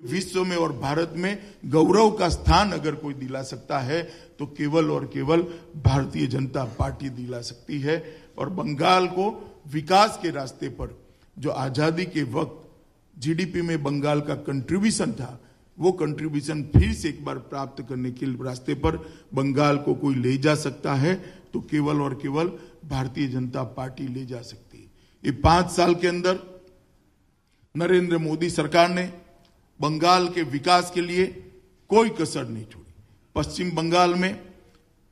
विश्व में और भारत में गौरव का स्थान अगर कोई दिला सकता है तो केवल और केवल भारतीय जनता पार्टी दिला सकती है। और बंगाल को विकास के रास्ते पर जो आजादी के वक्त जीडीपी में बंगाल का कंट्रीब्यूशन था, वो कंट्रीब्यूशन फिर से एक बार प्राप्त करने के रास्ते पर बंगाल को कोई ले जा सकता है तो केवल और केवल भारतीय जनता पार्टी ले जा सकती है। ये 5 साल के अंदर नरेंद्र मोदी सरकार ने बंगाल के विकास के लिए कोई कसर नहीं छोड़ी। पश्चिम बंगाल में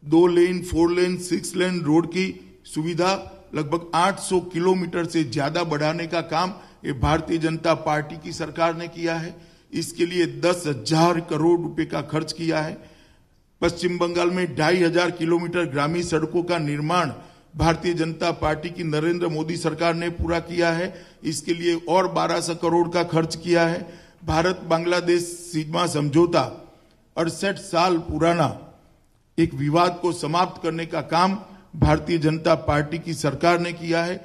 2 लेन, 4 लेन, 6 लेन रोड की सुविधा लगभग 800 किलोमीटर से ज्यादा बढ़ाने का काम ये भारतीय जनता पार्टी की सरकार ने किया है। इसके लिए 10,000 करोड़ रुपए का खर्च किया है। पश्चिम बंगाल में 2,500 किलोमीटर ग्रामीण सड़कों का निर्माण भारतीय जनता पार्टी की नरेंद्र मोदी सरकार ने पूरा किया है। इसके लिए और 1,200 करोड़ का खर्च किया है। भारत बांग्लादेश सीमा समझौता 68 साल पुराना एक विवाद को समाप्त करने का काम भारतीय जनता पार्टी की सरकार ने किया है।